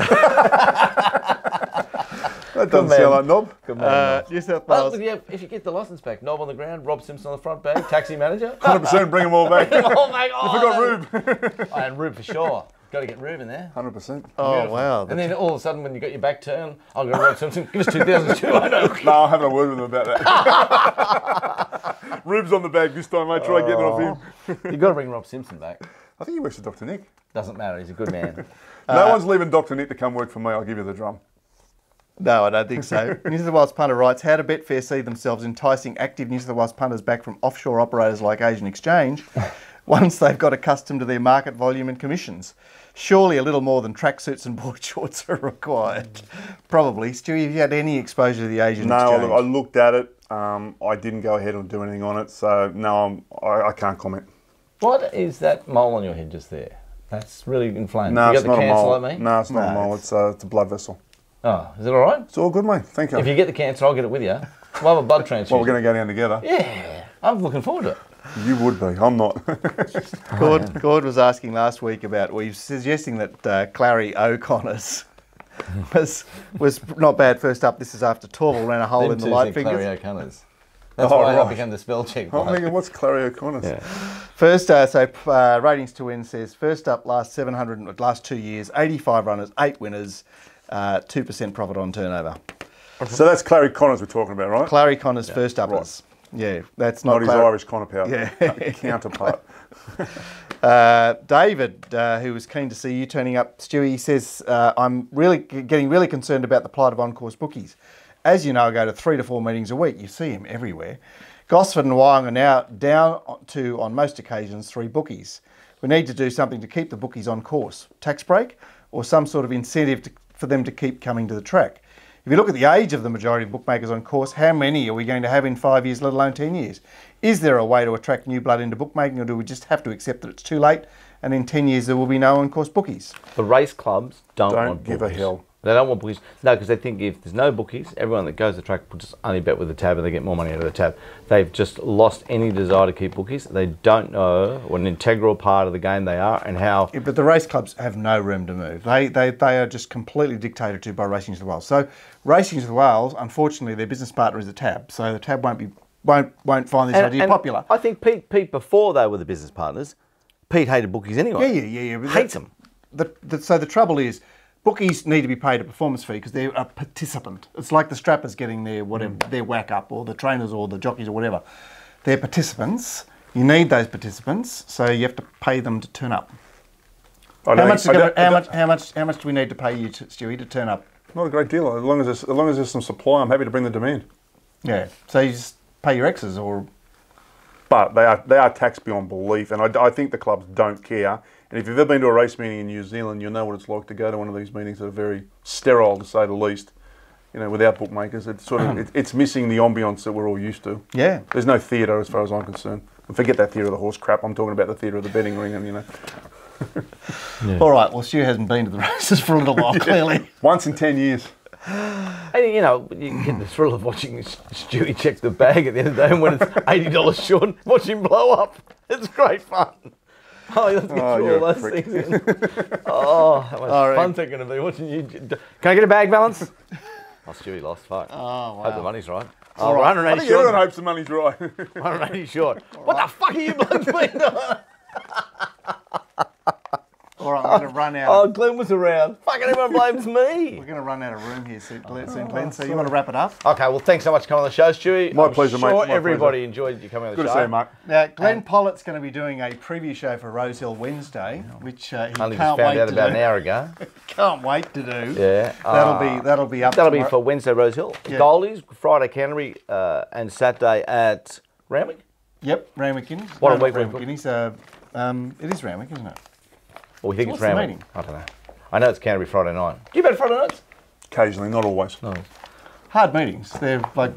S2: That doesn't sound like Knob.
S1: Good man.
S3: New South
S1: Well,
S3: Wales...
S1: yeah, if you get the license back, Knob on the ground, Rob Simpson on the front bag, taxi manager.
S2: 100%, bring them all back.
S1: Oh, mate,
S2: You forgot Rube.
S1: And Rube for sure. Got to get Rube in there.
S2: 100%.
S3: Oh, wow.
S1: And then all of a sudden, when you got your back turned, I'll go Rob Simpson. Give us 2,200.
S2: No, I'm having a word with him about that. Rube's on the bag this time, mate. Try getting it off him.
S1: You've got to bring Rob Simpson back.
S2: I think he works for Dr. Nick.
S1: Doesn't matter. He's a good man.
S2: No one's leaving Dr. Nick to come work for me. I'll give you the drum.
S3: No, I don't think so. New South Wales punter writes, how do Betfair see themselves enticing active New South Wales punters back from offshore operators like Asian Exchange once they've got accustomed to their market volume and commissions? Surely a little more than tracksuits and board shorts are required. Probably. Stu, have you had any exposure to the Asian Exchange?
S2: No, I looked at it. I didn't go ahead and do anything on it. So, no, I can't comment.
S1: What is that mole on your head just there? That's really inflamed.
S2: No,
S1: you
S2: it's
S1: got the
S2: not a
S1: cancel
S2: mole.
S1: at me?
S2: No, it's not a mole. It's a blood vessel.
S1: Oh, is it all right?
S2: It's all good, mate. Thank you.
S1: If you get the cancer, I'll get it with you. We'll have a blood transfusion.
S2: Well, we're going to go down together.
S1: Yeah, I'm looking forward to it.
S2: You would be. I'm not.
S3: Gord was asking last week about, well, he was suggesting that Clary O'Connor's was not bad first up. This is after Torval ran a hole in the light fingers.
S1: Clary O'Connor's. That's why I became the spell check.
S2: I'm thinking, what's Clary O'Connor's?
S1: Yeah.
S3: First, Ratings to Win says, first up last 2 years, 85 runners, 8 winners, 2% profit on turnover.
S2: So that's Clary Connors we're talking about, right?
S3: Clary Connor's first uppers. Right. Yeah, that's not
S2: his Irish counterpart.
S3: Yeah.
S2: Counterpart.
S3: David, who was keen to see you turning up, Stewie, says, I'm getting really concerned about the plight of on-course bookies. As you know, I go to 3 to 4 meetings a week. You see him everywhere. Gosford and Wyong are now down to, on most occasions, 3 bookies. We need to do something to keep the bookies on course. Tax break or some sort of incentive for them to keep coming to the track. If you look at the age of the majority of bookmakers on course, how many are we going to have in 5 years, let alone 10 years? Is there a way to attract new blood into bookmaking, or do we just have to accept that it's too late and in 10 years there will be no on-course bookies?
S1: The race clubs don't want
S2: give
S1: bookies.
S2: a hell.
S1: They don't want bookies. No, because they think if there's no bookies, everyone that goes to the track will just only bet with the tab and they get more money out of the tab. They've just lost any desire to keep bookies. They don't know what an integral part of the game they are and how...
S3: Yeah, but the race clubs have no room to move. They are just completely dictated to by Racing New South Wales. So Racing New South Wales, unfortunately, their business partner is the tab. So the tab won't find this idea popular.
S1: I think Pete, before they were the business partners, Pete hated bookies anyway.
S3: Yeah.
S1: Hates them.
S3: So the trouble is, bookies need to be paid a performance fee because they're a participant. It's like the strappers getting their whatever their whack up, or the trainers or the jockeys or whatever. They're participants. You need those participants, so you have to pay them to turn up. How much do we need to pay you, Stewie, to turn up?
S2: Not a great deal. As long as there's some supply, I'm happy to bring the demand.
S3: Yeah. So you just pay your exes, or...
S2: But they are taxed beyond belief, and I think the clubs don't care. And if you've ever been to a race meeting in New Zealand, you'll know what it's like to go to one of these meetings that are very sterile, to say the least. You know, without bookmakers, it's sort of it's missing the ambience that we're all used to.
S3: Yeah.
S2: There's no theatre as far as I'm concerned. And forget that theatre of the horse crap. I'm talking about the theatre of the betting ring, and you know.
S3: Yeah. All right. Well, Stu hasn't been to the races for a little while, clearly.
S2: Once in 10 years.
S1: And you know, you get the thrill of watching Stewie check the bag at the end of the day, and when it's $80 short, watch him blow up. It's great fun. Oh, you have to get through all those things in. Oh, that was fun thing going to be watching you. Can I get a bag balance? Oh, Stewie lost. Fuck.
S3: Oh, wow.
S1: Hope the money's right.
S2: Oh,
S1: we're 180
S2: I think
S1: short.
S2: everyone hopes the money's right.
S1: 180 short. What the fuck are you blokes been doing?
S3: All right, going to run out.
S1: Oh, Glenn was around. Fucking everyone blames me.
S3: We're going to run out of room here soon, Glenn. So you want to wrap it up?
S1: Okay, well, thanks so much for coming on the show, Stewie.
S2: My pleasure, mate.
S1: Sure,
S2: My
S1: everybody
S2: pleasure.
S1: enjoyed you coming on the
S2: Good
S1: show.
S2: to see you, Mark.
S3: Now, Glenn Pollitt's going to be doing a preview show for Rosehill Wednesday, which he
S1: Only just
S3: can't
S1: found
S3: wait
S1: out
S3: to
S1: about
S3: do.
S1: an hour ago.
S3: Can't wait to do.
S1: Yeah.
S3: That'll be up.
S1: That'll be
S3: tomorrow.
S1: for Wednesday, Rosehill.
S3: Yeah.
S1: Goldies, Friday, Canterbury, and Saturday at Randwick.
S3: Yep, Randwick Guineas.
S1: What a
S3: No,
S1: week
S3: not
S1: we've
S3: Randwick Guineas. It is Randwick, isn't it?
S1: Or we think
S3: What's
S1: it's
S3: the
S1: Randwick.
S3: meeting?
S1: I don't know. I know it's Canterbury Friday night. Do you bet Friday nights?
S2: Occasionally, not always.
S1: No.
S3: Hard meetings. They're like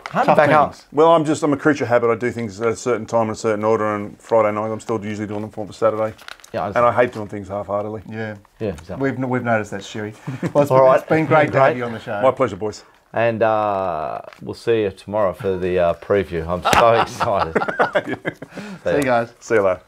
S1: Hard
S3: tough
S1: back up.
S3: meetings.
S2: Well, I'm a creature of habit. I do things at a certain time in a certain order, and Friday night I'm still usually doing them for Saturday.
S1: Yeah,
S2: And I hate doing things half-heartedly.
S3: Yeah.
S1: yeah, exactly.
S3: We've noticed that, Stewie. Well,
S1: All right.
S3: it's been great to have
S1: Great.
S3: you on the show.
S2: My pleasure, boys.
S1: And we'll see you tomorrow for the preview. I'm so excited.
S3: See you guys.
S2: See you later.